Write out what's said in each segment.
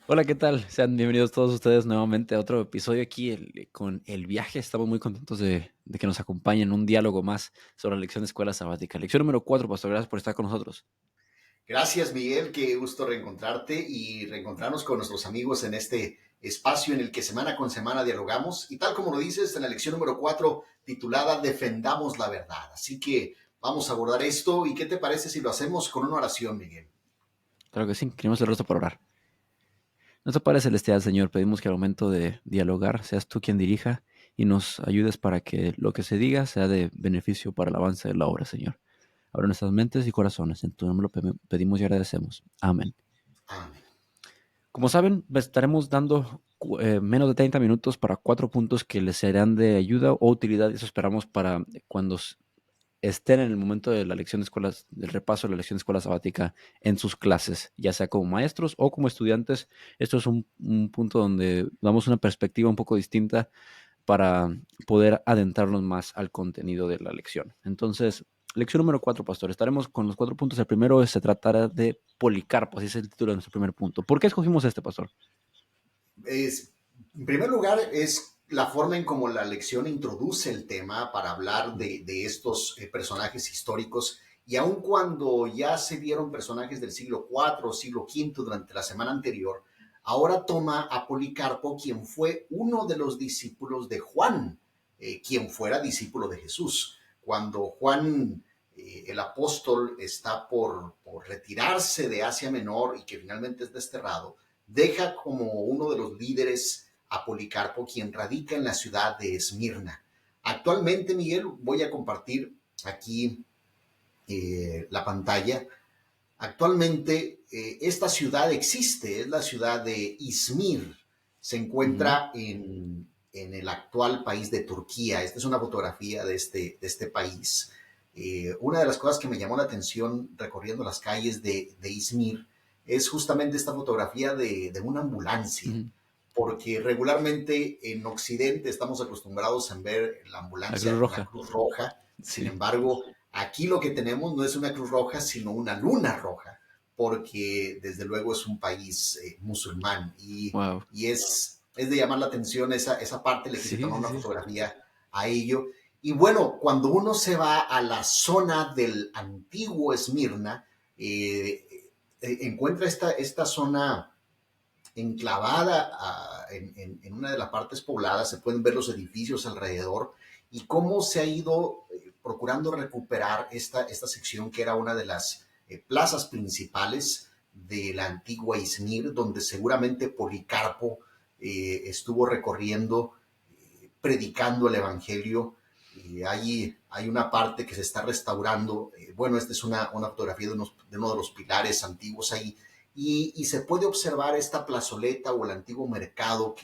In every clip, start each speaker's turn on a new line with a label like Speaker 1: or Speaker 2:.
Speaker 1: Hola, ¿qué tal? Sean bienvenidos todos ustedes nuevamente a otro episodio aquí con El Viaje. Estamos muy contentos de que nos acompañen en un diálogo más sobre la lección de escuela sabática. Lección número 4, pastor. Gracias por estar con nosotros.
Speaker 2: Gracias, Miguel. Qué gusto reencontrarte y reencontrarnos con nuestros amigos en este espacio en el que semana con semana dialogamos. Y tal como lo dices, en la lección número 4, titulada Defendamos la verdad. Así que vamos a abordar esto. ¿Y qué te parece si lo hacemos con una oración, Miguel?
Speaker 1: Claro que sí, queremos el resto para orar. Nuestro Padre Celestial, Señor, pedimos que al momento de dialogar seas tú quien dirija y nos ayudes para que lo que se diga sea de beneficio para el avance de la obra, Señor. Abre nuestras mentes y corazones. En tu nombre lo pedimos y agradecemos. Amén.
Speaker 2: Amén.
Speaker 1: Como saben, estaremos dando menos de 30 minutos para 4 puntos que les serán de ayuda o utilidad. Eso esperamos para cuando estén en el momento de la lección de escuelas, del repaso de la lección de escuela sabática en sus clases, ya sea como maestros o como estudiantes. Esto es un punto donde damos una perspectiva un poco distinta para poder adentrarnos más al contenido de la lección. Entonces, lección número 4, pastor. Estaremos con los 4 puntos. El primero se tratará de Policarpo, así es el título de nuestro primer punto. ¿Por qué escogimos este, pastor?
Speaker 2: Es, en primer lugar, es la forma en cómo la lección introduce el tema para hablar de estos personajes históricos. Y aun cuando ya se vieron personajes del siglo IV o siglo V durante la semana anterior, ahora toma a Policarpo, quien fue uno de los discípulos de Juan, quien fuera discípulo de Jesús. Cuando Juan, el apóstol, está por retirarse de Asia Menor y que finalmente es desterrado, deja como uno de los líderes a Policarpo, quien radica en la ciudad de Esmirna. Actualmente, Miguel, voy a compartir aquí la pantalla. Actualmente, esta ciudad existe, es la ciudad de Izmir. Se
Speaker 1: Ujú.
Speaker 2: encuentra en el actual país de Turquía. Esta es una fotografía de este país. Una de las cosas que me llamó la atención recorriendo las calles de Izmir es justamente esta fotografía de una ambulancia,
Speaker 1: Ujú.
Speaker 2: porque regularmente en Occidente estamos acostumbrados a ver la
Speaker 1: La Cruz
Speaker 2: ambulancia con la
Speaker 1: Roja.
Speaker 2: Cruz Roja. Sin
Speaker 1: Sí.
Speaker 2: embargo, aquí lo que tenemos no es una Cruz Roja, sino una luna roja, porque desde luego es un país musulmán
Speaker 1: Wow.
Speaker 2: y es de llamar la atención esa parte, le quise
Speaker 1: Sí,
Speaker 2: tomar
Speaker 1: sí,
Speaker 2: una
Speaker 1: sí.
Speaker 2: fotografía a ello. Y bueno, cuando uno se va a la zona del antiguo Esmirna, encuentra esta zona enclavada en una de las partes pobladas, se pueden ver los edificios alrededor y cómo se ha ido procurando recuperar esta sección que era una de las plazas principales de la antigua Izmir, donde seguramente Policarpo estuvo recorriendo, predicando el Evangelio. Hay una parte que se está restaurando. Bueno, esta es una fotografía de uno de los pilares antiguos ahí. Y se puede observar esta plazoleta o el antiguo mercado
Speaker 1: Ujú.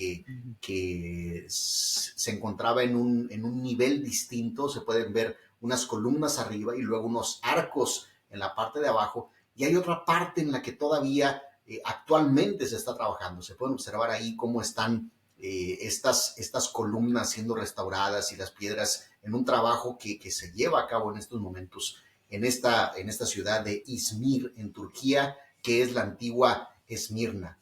Speaker 2: que se encontraba en un nivel distinto. Se pueden ver unas columnas arriba y luego unos arcos en la parte de abajo. Y hay otra parte en la que todavía actualmente se está trabajando. Se pueden observar ahí cómo están estas columnas siendo restauradas y las piedras en un trabajo que se lleva a cabo en estos momentos en esta ciudad de Izmir, en Turquía, que es la antigua Esmirna.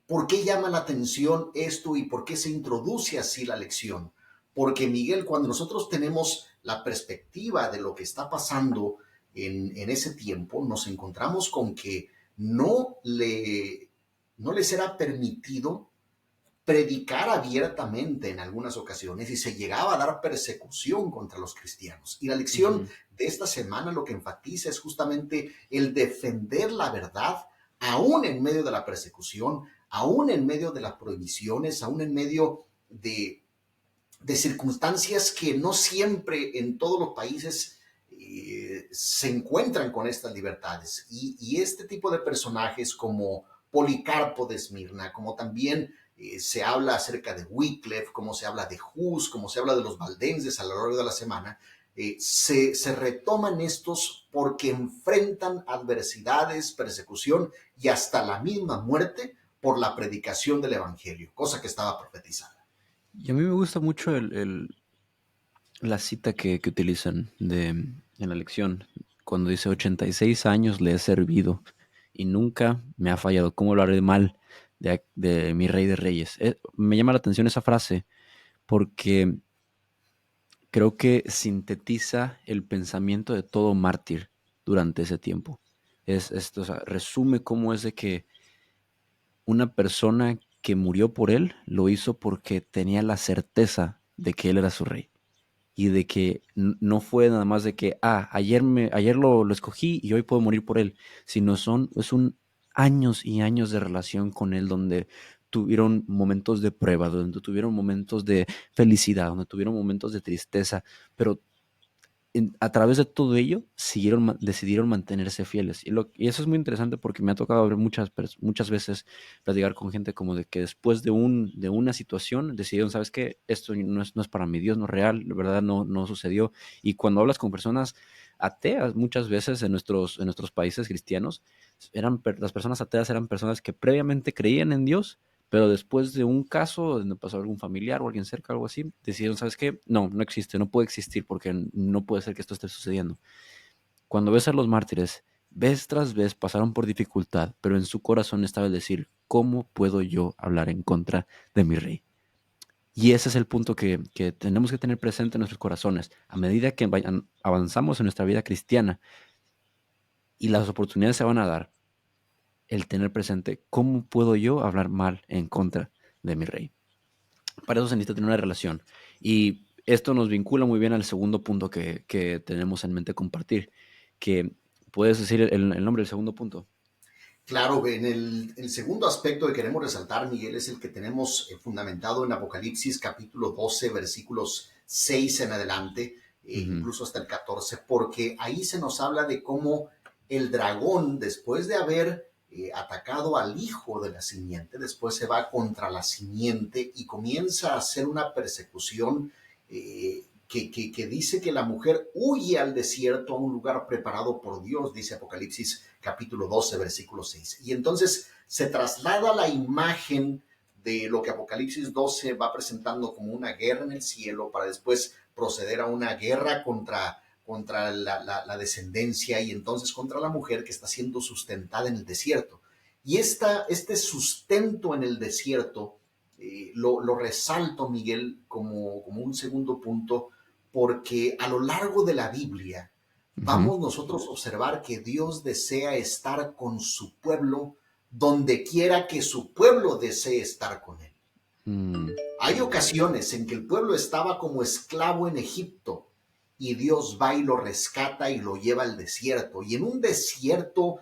Speaker 2: ¿Por qué llama la atención esto y por qué se introduce así la lección? Porque, Miguel, cuando nosotros tenemos la perspectiva de lo que está pasando en ese tiempo, nos encontramos con que no le será permitido predicar abiertamente en algunas ocasiones y se llegaba a dar persecución contra los cristianos. Y la lección
Speaker 1: Ujú.
Speaker 2: de esta semana lo que enfatiza es justamente el defender la verdad aún en medio de la persecución, aún en medio de las prohibiciones, aún en medio de circunstancias que no siempre en todos los países se encuentran con estas libertades. Y este tipo de personajes como Policarpo de Esmirna, como también se habla acerca de Wycliffe, como se habla de Hus, como se habla de los valdenses a lo largo de la semana, se retoman estos porque enfrentan adversidades, persecución y hasta la misma muerte por la predicación del Evangelio, cosa que estaba profetizada.
Speaker 1: Y a mí me gusta mucho la cita que utilizan en la lección, cuando dice 86 años le he servido y nunca me ha fallado. ¿Cómo lo haré mal? de mi Rey de Reyes. Me llama la atención esa frase porque creo que sintetiza el pensamiento de todo mártir durante ese tiempo. O sea, resume cómo es de que una persona que murió por él lo hizo porque tenía la certeza de que él era su rey y de que no fue nada más de que, ayer lo escogí y hoy puedo morir por él, sino es un años y años de relación con él donde tuvieron momentos de prueba, donde tuvieron momentos de felicidad, donde tuvieron momentos de tristeza, pero a través de todo ello decidieron mantenerse fieles. Y eso es muy interesante porque me ha tocado ver muchas veces platicar con gente como de que después de una situación decidieron, ¿sabes qué? Esto no es para mí, Dios no es real, la verdad no sucedió. Y cuando hablas con personas ateas, muchas veces en nuestros países cristianos, las personas ateas eran personas que previamente creían en Dios, pero después de un caso donde pasó algún familiar o alguien cerca, algo así, decidieron, ¿sabes qué? No existe, no puede existir porque no puede ser que esto esté sucediendo. Cuando ves a los mártires, vez tras vez pasaron por dificultad, pero en su corazón estaba el decir, ¿cómo puedo yo hablar en contra de mi rey? Y ese es el punto que tenemos que tener presente en nuestros corazones. A medida que avanzamos en nuestra vida cristiana y las oportunidades se van a dar, el tener presente, ¿cómo puedo yo hablar mal en contra de mi rey? Para eso se necesita tener una relación. Y esto nos vincula muy bien al segundo punto que tenemos en mente compartir, que puedes decir el nombre del segundo punto.
Speaker 2: Claro, en el segundo aspecto que queremos resaltar, Miguel, es el que tenemos fundamentado en Apocalipsis capítulo 12, versículos 6 en adelante,
Speaker 1: Ujú,
Speaker 2: incluso hasta el 14, porque ahí se nos habla de cómo el dragón, después de haber atacado al hijo de la simiente, después se va contra la simiente y comienza a hacer una persecución que dice que la mujer huye al desierto, a un lugar preparado por Dios, dice Apocalipsis capítulo 12, versículo 6. Y entonces se traslada la imagen de lo que Apocalipsis 12 va presentando como una guerra en el cielo para después proceder a una guerra contra la descendencia y entonces contra la mujer que está siendo sustentada en el desierto. Y este sustento en el desierto lo resalto, Miguel, como un segundo punto, porque a lo largo de la Biblia
Speaker 1: ujú,
Speaker 2: vamos nosotros a observar que Dios desea estar con su pueblo donde quiera que su pueblo desee estar con él.
Speaker 1: mm,
Speaker 2: Hay ocasiones en que el pueblo estaba como esclavo en Egipto y Dios va y lo rescata y lo lleva al desierto. Y en un desierto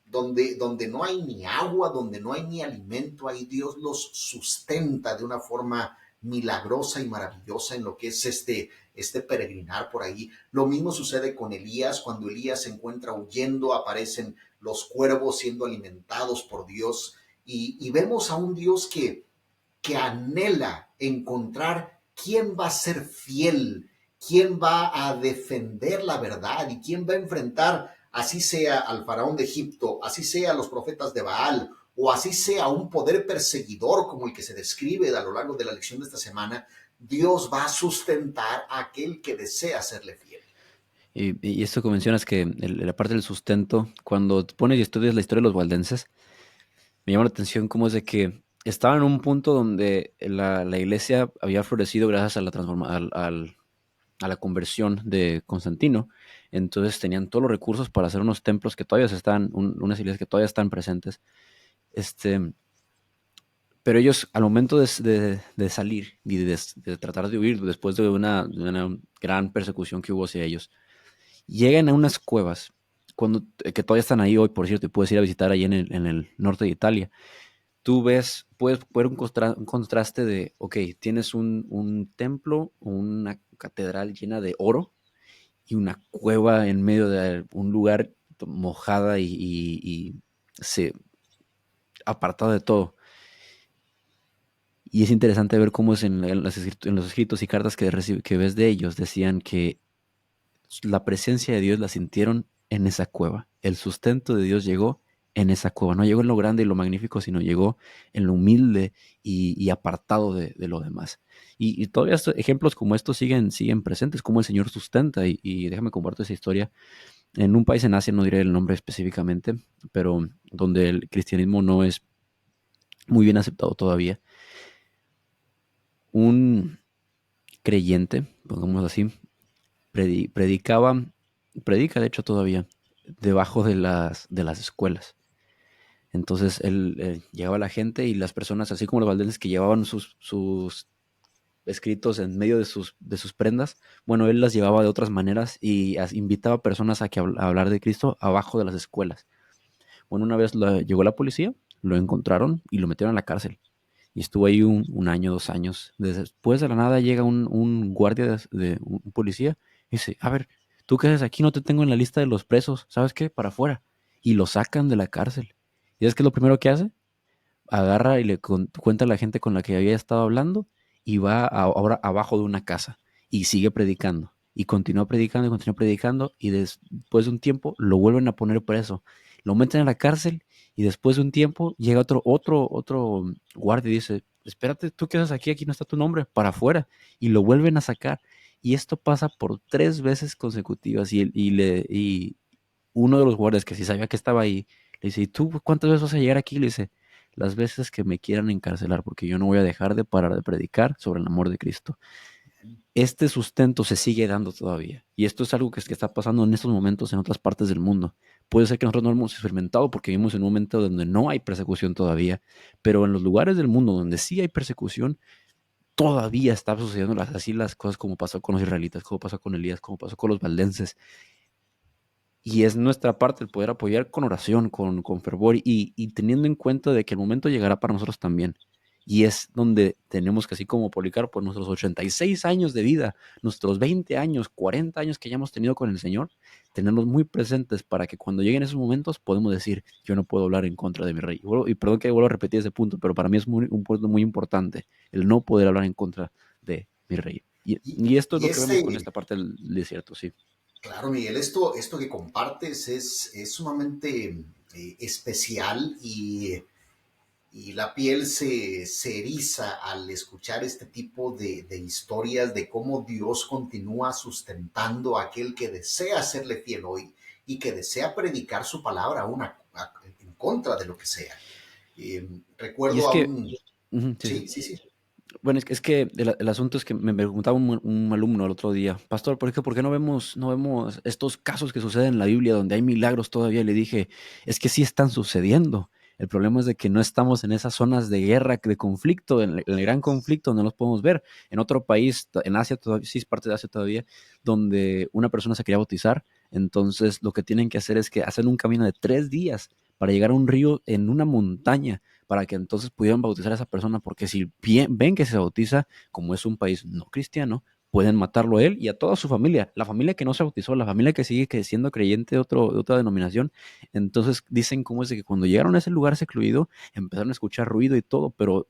Speaker 2: donde no hay ni agua, donde no hay ni alimento, ahí Dios los sustenta de una forma milagrosa y maravillosa en lo que es este peregrinar por ahí. Lo mismo sucede con Elías, cuando Elías se encuentra huyendo, aparecen los cuervos siendo alimentados por Dios y vemos a un Dios que anhela encontrar quién va a ser fiel, quién va a defender la verdad y quién va a enfrentar, así sea al faraón de Egipto, así sea a los profetas de Baal o así sea un poder perseguidor como el que se describe a lo largo de la lección de esta semana. Dios va a sustentar a aquel que desea serle fiel.
Speaker 1: y esto que mencionas que la parte del sustento, cuando te pones y estudias la historia de los waldenses, me llama la atención cómo es de que estaban en un punto donde la iglesia había florecido gracias a a la conversión de Constantino. Entonces tenían todos los recursos para hacer unos templos que todavía unas iglesias que todavía están presentes. Este, pero ellos, al momento de salir y de tratar de huir después de una gran persecución que hubo hacia ellos, llegan a unas cuevas que todavía están ahí hoy, por cierto, y puedes ir a visitar ahí en el norte de Italia. Puedes ver un contraste de, ok, tienes un templo, una catedral llena de oro y una cueva en medio de un lugar mojada y apartada de todo. Y es interesante ver cómo es en los escritos y cartas que ves de ellos, decían que la presencia de Dios la sintieron en esa cueva. El sustento de Dios llegó en esa cueva. No llegó en lo grande y lo magnífico, sino llegó en lo humilde y apartado de lo demás. Y todavía ejemplos como estos siguen presentes, como el Señor sustenta. Y déjame compartir esa historia. En un país en Asia, no diré el nombre específicamente, pero donde el cristianismo no es muy bien aceptado todavía. Un creyente, pongamos así, predicaba, predica de hecho todavía, debajo de las escuelas. Entonces él llegaba a la gente y las personas, así como los valdenses que llevaban sus escritos en medio de sus prendas, bueno, él las llevaba de otras maneras y invitaba a personas a, a hablar de Cristo abajo de las escuelas. Bueno, una vez llegó la policía, lo encontraron y lo metieron a la cárcel. Y estuvo ahí un año, 2 años. Después de la nada llega un guardia un policía y dice, a ver, tú qué haces aquí, no te tengo en la lista de los presos, ¿sabes qué? Para afuera. Y lo sacan de la cárcel. ¿Y es que lo primero que hace? Agarra y le cuenta a la gente con la que había estado hablando y va ahora abajo de una casa y sigue predicando. Y continúa predicando y después de un tiempo lo vuelven a poner preso. Lo meten a la cárcel y después de un tiempo llega otro guardia y dice, espérate, tú qué haces aquí, aquí no está tu nombre, para afuera. Y lo vuelven a sacar. Y esto pasa por 3 veces consecutivas y uno de los guardias que sí sabía que estaba ahí, le dice, ¿y tú cuántas veces vas a llegar aquí? Le dice, las veces que me quieran encarcelar, porque yo no voy a dejar de parar de predicar sobre el amor de Cristo. Este sustento se sigue dando todavía. Y esto es algo que está pasando en estos momentos en otras partes del mundo. Puede ser que nosotros no lo hemos experimentado porque vivimos en un momento donde no hay persecución todavía, pero en los lugares del mundo donde sí hay persecución, todavía está sucediendo así las cosas como pasó con los israelitas, como pasó con Elías, como pasó con los valdenses. Y es nuestra parte el poder apoyar con oración, con fervor y teniendo en cuenta de que el momento llegará para nosotros también. Y es donde tenemos que, así como Policarpo, nuestros 86 años de vida, nuestros 20 años, 40 años que ya hemos tenido con el Señor, tenerlos muy presentes para que cuando lleguen esos momentos podemos decir, yo no puedo hablar en contra de mi rey. Y perdón que vuelvo a repetir ese punto, pero para mí es un punto muy importante, el no poder hablar en contra de mi rey.
Speaker 2: Y,
Speaker 1: Y esto es
Speaker 2: y
Speaker 1: lo que vemos con
Speaker 2: este,
Speaker 1: esta parte del desierto, sí.
Speaker 2: claro, Miguel, esto que compartes es sumamente especial y la piel se eriza al escuchar este tipo de historias de cómo Dios continúa sustentando a aquel que desea serle fiel hoy y que desea predicar su palabra aún en contra de lo que sea.
Speaker 1: Y es
Speaker 2: Recuerdo a
Speaker 1: que,
Speaker 2: un...
Speaker 1: ujú, sí, sí.
Speaker 2: Sí, sí, sí.
Speaker 1: Bueno, es que el asunto es que me preguntaba un alumno el otro día, pastor, ¿por qué no vemos estos casos que suceden en la Biblia donde hay milagros todavía? Y le dije, es que sí están sucediendo. El problema es de que no estamos en esas zonas de guerra, de conflicto, en el gran conflicto, no los podemos ver. En otro país, en Asia, todavía, sí es parte de Asia todavía, donde una persona se quería bautizar, entonces lo que tienen que hacer es que hacen un camino de 3 días para llegar a un río en una montaña para que entonces pudieran bautizar a esa persona, porque si ven que se bautiza, como es un país no cristiano, pueden matarlo a él y a toda su familia, la familia que no se bautizó, la familia que sigue siendo creyente de otra denominación. Entonces dicen cómo es de que cuando llegaron a ese lugar secluido, empezaron a escuchar ruido y todo, pero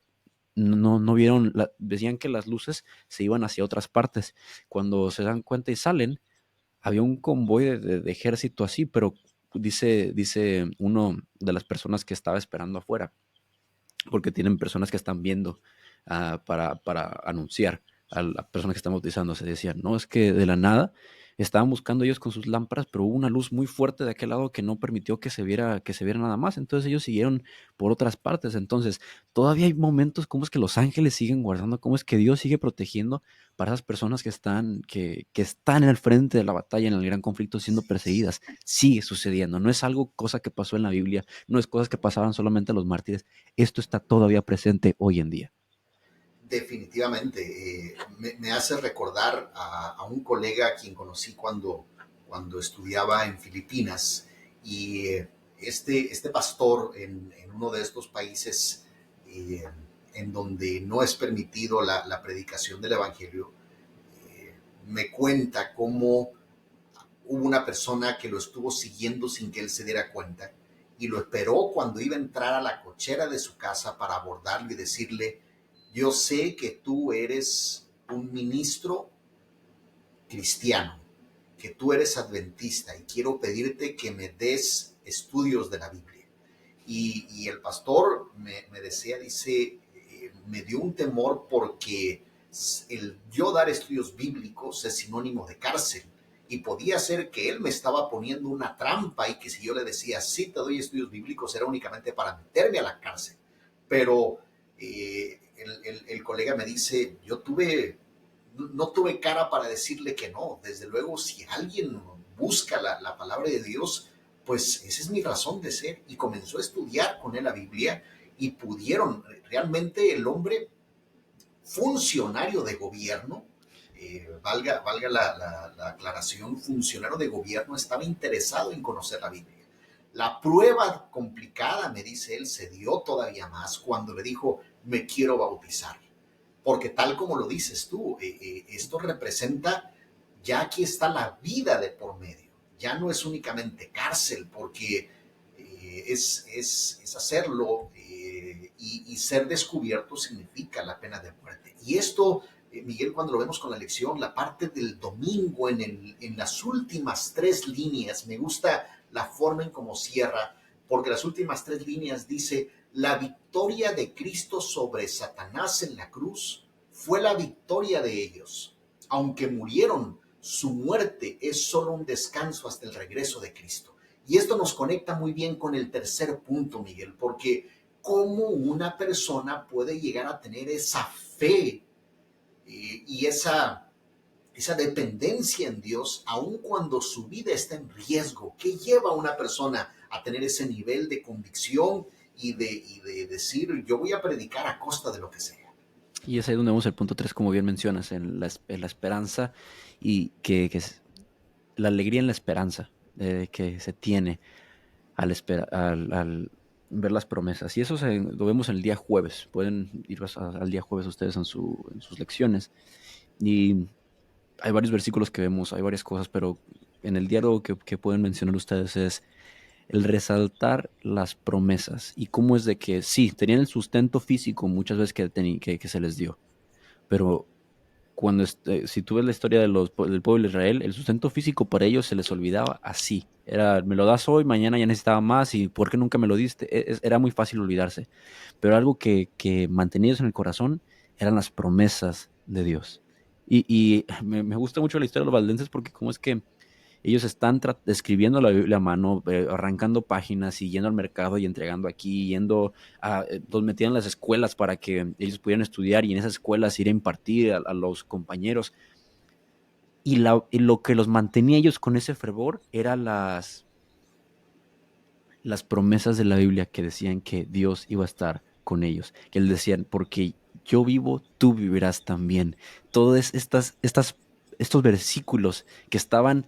Speaker 1: no vieron, decían que las luces se iban hacia otras partes. Cuando se dan cuenta y salen, había un convoy de ejército así, pero dice uno de las personas que estaba esperando afuera, porque tienen personas que están viendo para anunciar a las personas que están bautizándose. Decían, no, es que de la nada estaban buscando ellos con sus lámparas, pero hubo una luz muy fuerte de aquel lado que no permitió que se viera nada más. Entonces ellos siguieron por otras partes. Entonces, todavía hay momentos como es que los ángeles siguen guardando, cómo es que Dios sigue protegiendo para esas personas que están en el frente de la batalla, en el gran conflicto, siendo perseguidas. Sigue sucediendo. No es algo, cosa que pasó en la Biblia, no es cosas que pasaban solamente a los mártires, esto está todavía presente hoy en día.
Speaker 2: Definitivamente. Me hace recordar a un colega a quien conocí cuando estudiaba en Filipinas y este pastor en uno de estos países eh, en donde no es permitido la predicación del Evangelio, me cuenta cómo hubo una persona que lo estuvo siguiendo sin que él se diera cuenta y lo esperó cuando iba a entrar a la cochera de su casa para abordarlo y decirle, yo sé que tú eres un ministro cristiano, que tú eres adventista y quiero pedirte que me des estudios de la Biblia. Y el pastor me decía, dice, me dio un temor porque el yo dar estudios bíblicos es sinónimo de cárcel. Y podía ser que él me estaba poniendo una trampa y que si yo le decía, sí, te doy estudios bíblicos, era únicamente para meterme a la cárcel. pero el colega me dice, no tuve cara para decirle que no. Desde luego, si alguien busca la palabra de Dios, pues esa es mi razón de ser. Y comenzó a estudiar con él la Biblia y pudieron, realmente el hombre funcionario de gobierno, valga la aclaración, funcionario de gobierno, estaba interesado en conocer la Biblia. La prueba complicada, me dice él, se dio todavía más cuando le dijo, me quiero bautizar. Porque tal como lo dices tú, esto representa, ya aquí está la vida de por medio. Ya no es únicamente cárcel, porque es hacerlo y ser descubierto significa la pena de muerte. Y esto, Miguel, cuando lo vemos con la lección, la parte del domingo en las últimas tres líneas, me gusta la forma en cómo cierra, porque las últimas tres líneas dice, la victoria de Cristo sobre Satanás en la cruz fue la victoria de ellos. Aunque murieron, su muerte es solo un descanso hasta el regreso de Cristo. Y esto nos conecta muy bien con el tercer punto, Miguel, porque cómo una persona puede llegar a tener esa fe y esa dependencia en Dios, aun cuando su vida está en riesgo. ¿Qué lleva a una persona a tener ese nivel de convicción y de decir, yo voy a predicar a costa de lo que sea?
Speaker 1: Y es ahí donde vemos el punto 3, como bien mencionas, en la esperanza y que es la alegría en la esperanza que se tiene al ver las promesas. Y eso lo vemos el día jueves. Pueden ir al día jueves ustedes en sus lecciones. Y hay varios versículos que vemos, hay varias cosas, pero en el diálogo que pueden mencionar ustedes es el resaltar las promesas y cómo es de que sí, tenían el sustento físico muchas veces que se les dio, pero si tú ves la historia del pueblo de Israel, el sustento físico para ellos se les olvidaba así. Era, me lo das hoy, mañana ya necesitaba más y ¿por qué nunca me lo diste? Era muy fácil olvidarse. Pero algo que mantenía ellos en el corazón eran las promesas de Dios. Y me gusta mucho la historia de los valdenses porque cómo es que ellos están escribiendo la Biblia a mano, arrancando páginas y yendo al mercado y entregando aquí, los metían en las escuelas para que ellos pudieran estudiar y en esas escuelas ir a impartir a los compañeros. Y lo que los mantenía ellos con ese fervor eran las promesas de la Biblia que decían que Dios iba a estar con ellos. Que él decían, porque yo vivo, tú vivirás también. Todos estos versículos que estaban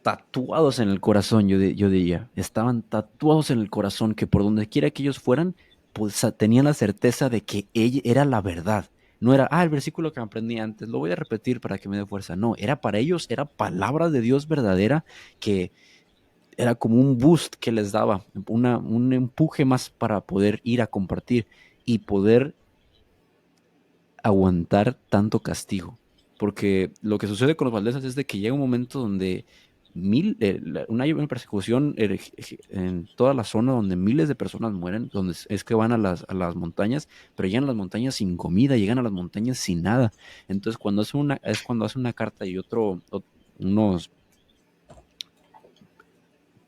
Speaker 1: tatuados en el corazón, yo diría. Estaban tatuados en el corazón, que por donde quiera que ellos fueran, pues tenían la certeza de que ella era la verdad. No era, el versículo que aprendí antes, lo voy a repetir para que me dé fuerza. No, era para ellos, era palabra de Dios verdadera, que era como un boost que les daba, un empuje más para poder ir a compartir y poder aguantar tanto castigo. Porque lo que sucede con los valdeses es de que llega un momento donde una persecución en toda la zona donde miles de personas mueren, donde es que van a las montañas, pero llegan a las montañas sin comida, llegan a las montañas sin nada. Entonces, cuando hace una carta y unos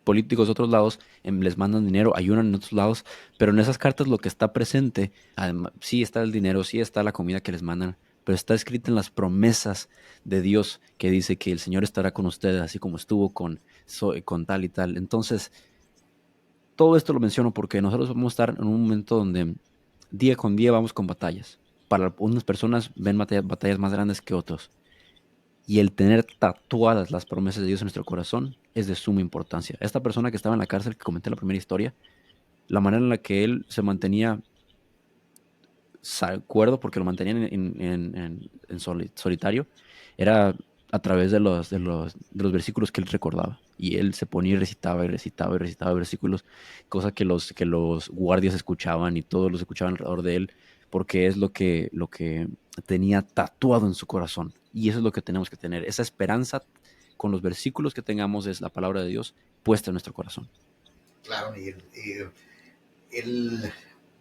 Speaker 1: políticos de otros lados les mandan dinero, ayudan en otros lados, pero en esas cartas lo que está presente, además, sí está el dinero, sí está la comida que les mandan, pero está escrita en las promesas de Dios que dice que el Señor estará con ustedes, así como estuvo con tal y tal. Entonces, todo esto lo menciono porque nosotros vamos a estar en un momento donde día con día vamos con batallas. Para unas personas ven batallas más grandes que otros. Y el tener tatuadas las promesas de Dios en nuestro corazón es de suma importancia. Esta persona que estaba en la cárcel, que comenté en la primera historia, la manera en la que él se mantenía cuerdo, porque lo mantenían en solitario, era a través de los versículos que él recordaba. Y él se ponía y recitaba y recitaba y recitaba versículos, cosa que los guardias escuchaban y todos los escuchaban alrededor de él, porque es lo que tenía tatuado en su corazón. Y eso es lo que tenemos que tener. Esa esperanza con los versículos que tengamos es la palabra de Dios puesta en nuestro corazón.
Speaker 2: Claro, Miguel.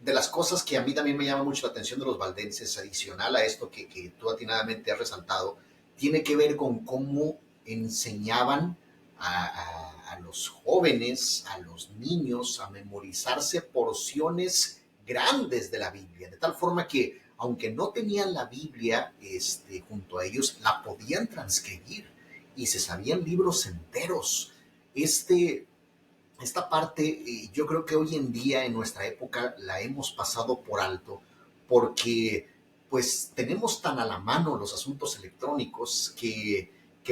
Speaker 2: De las cosas que a mí también me llama mucho la atención de los valdenses, adicional a esto que tú atinadamente has resaltado, tiene que ver con cómo enseñaban a los jóvenes, a los niños, a memorizarse porciones grandes de la Biblia, de tal forma que aunque no tenían la Biblia junto a ellos, la podían transcribir y se sabían libros enteros. Este, esta parte yo creo que hoy en día en nuestra época la hemos pasado por alto porque pues tenemos tan a la mano los asuntos electrónicos que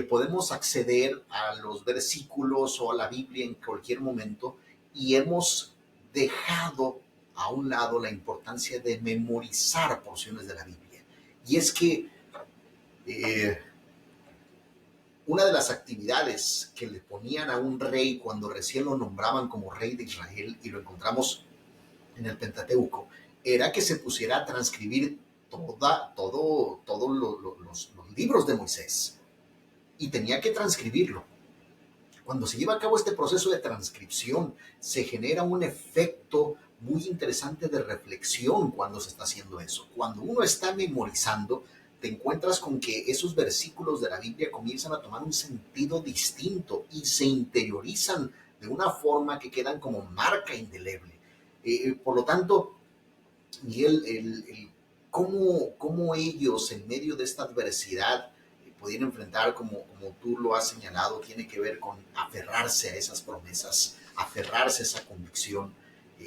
Speaker 2: podemos acceder a los versículos o a la Biblia en cualquier momento y hemos dejado a un lado la importancia de memorizar porciones de la Biblia. Y es que eh, una de las actividades que le ponían a un rey cuando recién lo nombraban como rey de Israel, y lo encontramos en el Pentateuco, era que se pusiera a transcribir todos los libros de Moisés. Y tenía que transcribirlo. Cuando se lleva a cabo este proceso de transcripción, se genera un efecto muy interesante de reflexión cuando se está haciendo eso. Cuando uno está memorizando, te encuentras con que esos versículos de la Biblia comienzan a tomar un sentido distinto y se interiorizan de una forma que quedan como marca indeleble. Por lo tanto, Miguel, cómo ellos en medio de esta adversidad podían enfrentar, como tú lo has señalado, tiene que ver con aferrarse a esas promesas, aferrarse a esa convicción.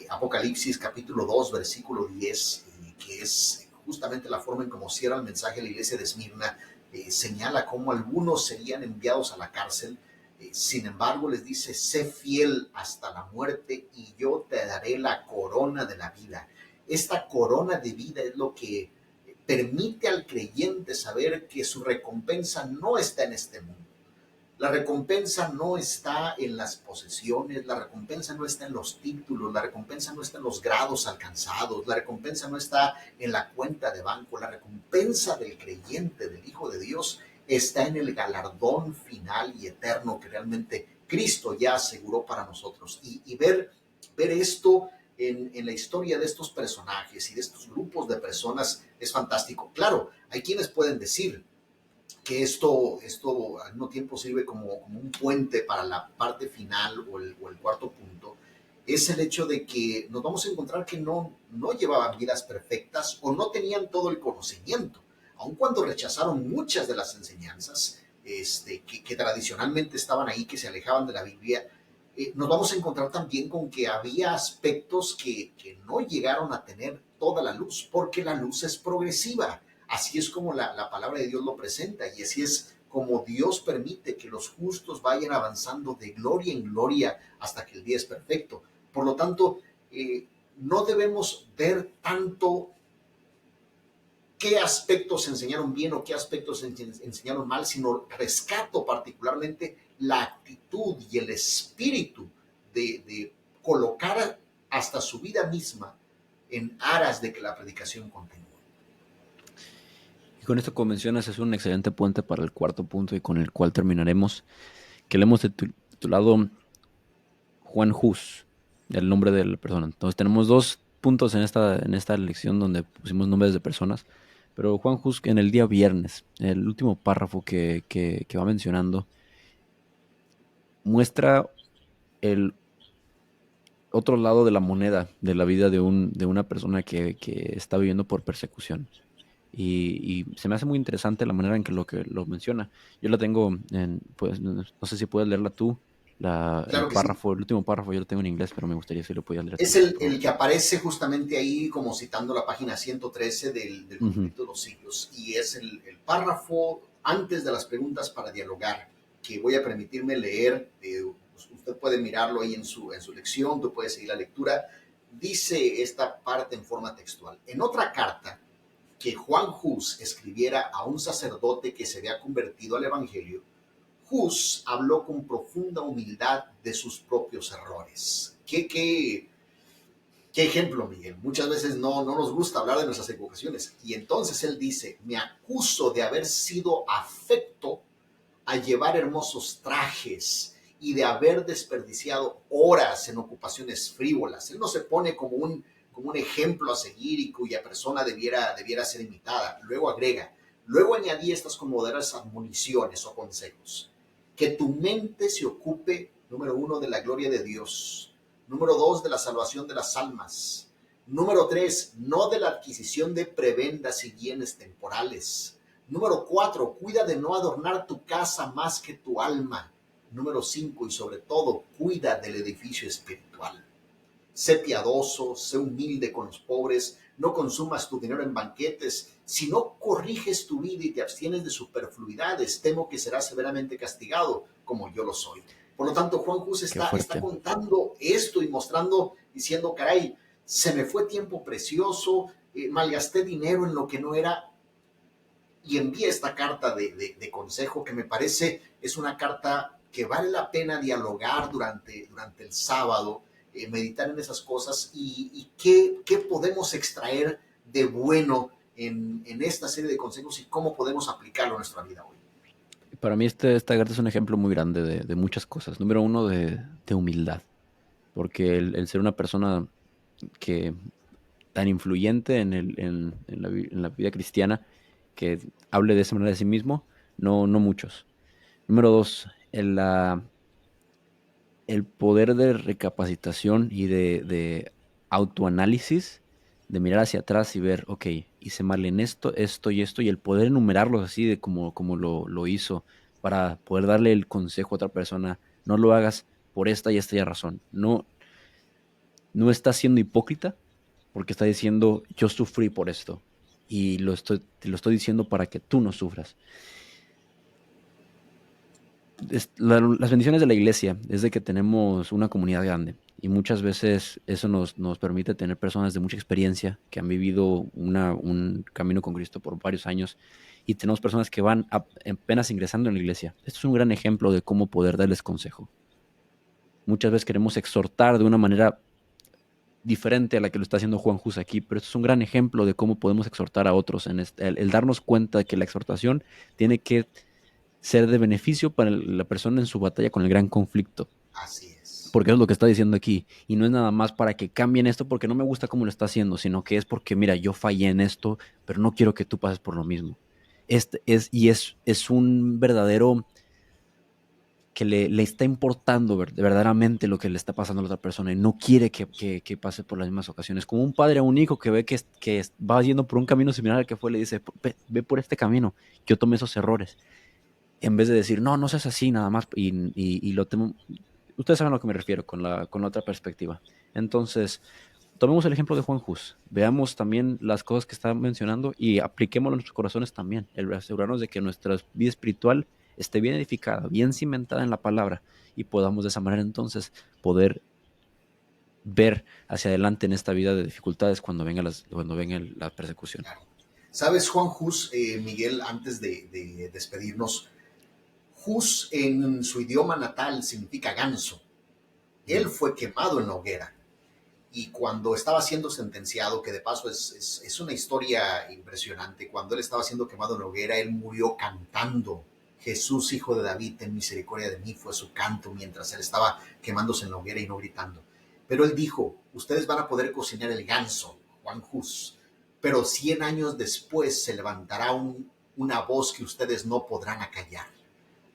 Speaker 2: Apocalipsis capítulo 2, versículo 10, que es justamente la forma en cómo cierra el mensaje a la iglesia de Esmirna, señala cómo algunos serían enviados a la cárcel. Sin embargo, les dice, sé fiel hasta la muerte y yo te daré la corona de la vida. Esta corona de vida es lo que permite al creyente saber que su recompensa no está en este mundo. La recompensa no está en las posesiones, la recompensa no está en los títulos, la recompensa no está en los grados alcanzados, la recompensa no está en la cuenta de banco, la recompensa del creyente, del Hijo de Dios, está en el galardón final y eterno que realmente Cristo ya aseguró para nosotros. Y ver esto en la historia de estos personajes y de estos grupos de personas es fantástico. Claro, hay quienes pueden decir que esto al mismo tiempo sirve como un puente para la parte final o el cuarto punto, es el hecho de que nos vamos a encontrar que no llevaban vidas perfectas o no tenían todo el conocimiento, aun cuando rechazaron muchas de las enseñanzas que tradicionalmente estaban ahí, que se alejaban de la Biblia. Nos vamos a encontrar también con que había aspectos que no llegaron a tener toda la luz, porque la luz es progresiva. Así es como la palabra de Dios lo presenta y así es como Dios permite que los justos vayan avanzando de gloria en gloria hasta que el día es perfecto. Por lo tanto, no debemos ver tanto qué aspectos se enseñaron bien o qué aspectos se enseñaron mal, sino rescato particularmente la actitud y el espíritu de colocar hasta su vida misma en aras de que la predicación continúe.
Speaker 1: Y con esto, como mencionas, es un excelente puente para el cuarto punto y con el cual terminaremos, que le hemos titulado Juan Hus, el nombre de la persona. Entonces tenemos dos puntos en esta lección donde pusimos nombres de personas, pero Juan Hus en el día viernes, el último párrafo que va mencionando, muestra el otro lado de la moneda de la vida de una persona que está viviendo por persecución. Y se me hace muy interesante la manera en que lo menciona. Yo la tengo pues, no sé si puedes leerla tú,
Speaker 2: Claro que sí.
Speaker 1: el último párrafo yo lo tengo en inglés, pero me gustaría si lo pudieras leer
Speaker 2: Es
Speaker 1: tú,
Speaker 2: el,
Speaker 1: por
Speaker 2: el
Speaker 1: favor.
Speaker 2: que aparece justamente ahí como citando la página 113 del
Speaker 1: Ujú.
Speaker 2: conflicto de los siglos y es el párrafo antes de las preguntas para dialogar que voy a permitirme leer. Usted puede mirarlo ahí en su lección, tú puedes seguir la lectura. Dice esta parte en forma textual. En otra carta que Juan Hus escribiera a un sacerdote que se había convertido al Evangelio, Hus habló con profunda humildad de sus propios errores. ¿Qué ejemplo, Miguel? Muchas veces no nos gusta hablar de nuestras equivocaciones. Y entonces él dice, me acuso de haber sido afecto a llevar hermosos trajes y de haber desperdiciado horas en ocupaciones frívolas. Él no se pone como un ejemplo a seguir y cuya persona debiera ser imitada. Luego añadí estas con modernas admoniciones o consejos. Que tu mente se ocupe, número uno, de la gloria de Dios. Número dos, de la salvación de las almas. Número 3, no de la adquisición de prebendas y bienes temporales. Número 4, cuida de no adornar tu casa más que tu alma. Número 5, y sobre todo, cuida del edificio espiritual. Sé piadoso, sé humilde con los pobres, no consumas tu dinero en banquetes. Si no corriges tu vida y te abstienes de superfluidades, temo que serás severamente castigado, como yo lo soy. Por lo tanto, Juan Hus
Speaker 1: Qué
Speaker 2: está
Speaker 1: fuerte.
Speaker 2: contando esto y mostrando, diciendo, caray, se me fue tiempo precioso, malgasté dinero en lo que no era, y envía esta carta de consejo que me parece es una carta que vale la pena dialogar durante el sábado, meditar en esas cosas y qué podemos extraer de bueno en esta serie de consejos y cómo podemos aplicarlo a nuestra vida hoy.
Speaker 1: Para mí esta carta es un ejemplo muy grande de muchas cosas. Número uno, de humildad, porque el ser una persona que tan influyente en la vida cristiana, que hable de esa manera de sí mismo, no muchos. Número dos, el poder de recapacitación y de autoanálisis, de mirar hacia atrás y ver, ok, hice mal en esto, esto y esto, y el poder enumerarlos así de como lo hizo, para poder darle el consejo a otra persona, no lo hagas por esta y esta y razón. No está siendo hipócrita porque está diciendo, yo sufrí por esto y te lo estoy diciendo para que tú no sufras. Las bendiciones de la iglesia es de que tenemos una comunidad grande y muchas veces eso nos permite tener personas de mucha experiencia que han vivido un camino con Cristo por varios años y tenemos personas que van apenas ingresando en la iglesia. Esto es un gran ejemplo de cómo poder darles consejo. Muchas veces queremos exhortar de una manera diferente a la que lo está haciendo Juan Hus aquí, pero esto es un gran ejemplo de cómo podemos exhortar a otros en el darnos cuenta de que la exhortación tiene que ser de beneficio para la persona en su batalla con el gran conflicto.
Speaker 2: Así es.
Speaker 1: Porque es lo que está diciendo aquí. Y no es nada más para que cambien esto porque no me gusta cómo lo está haciendo, sino que es porque, mira, yo fallé en esto, pero no quiero que tú pases por lo mismo. Es un verdadero que le está importando verdaderamente lo que le está pasando a la otra persona y no quiere que pase por las mismas ocasiones. Como un padre a un hijo que ve que va yendo por un camino similar al que fue, le dice, ve por este camino, yo tomé esos errores. En vez de decir, no, no seas así nada más y lo temo. Ustedes saben a lo que me refiero con la otra perspectiva. Entonces, tomemos el ejemplo de Juan Hus. Veamos también las cosas que está mencionando y apliquémoslo en nuestros corazones también. El asegurarnos de que nuestra vida espiritual esté bien edificada, bien cimentada en la palabra y podamos de esa manera entonces poder ver hacia adelante en esta vida de dificultades cuando venga la persecución.
Speaker 2: Claro. Sabes, Juan Hus, Miguel, antes de despedirnos, Hus en su idioma natal significa ganso. Él
Speaker 1: Mm.
Speaker 2: fue quemado en la hoguera. Y cuando estaba siendo sentenciado, que de paso es una historia impresionante, cuando él estaba siendo quemado en la hoguera, él murió cantando, Jesús, hijo de David, ten misericordia de mí, fue su canto mientras él estaba quemándose en la hoguera y no gritando. Pero él dijo, ustedes van a poder cocinar el ganso, Juan Hus, pero 100 años después se levantará una voz que ustedes no podrán acallar.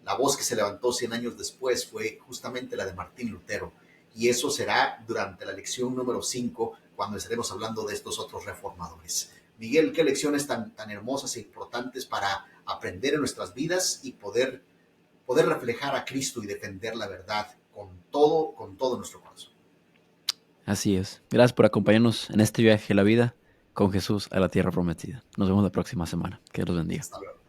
Speaker 2: La voz que se levantó 100 años después fue justamente la de Martín Lutero. Y eso será durante la lección número 5, cuando estaremos hablando de estos otros reformadores. Miguel, qué lecciones tan hermosas e importantes para aprender en nuestras vidas y poder reflejar a Cristo y defender la verdad con todo nuestro corazón.
Speaker 1: Así es. Gracias por acompañarnos en este viaje de la vida con Jesús a la tierra prometida. Nos vemos la próxima semana. Que Dios los bendiga.
Speaker 2: Hasta luego.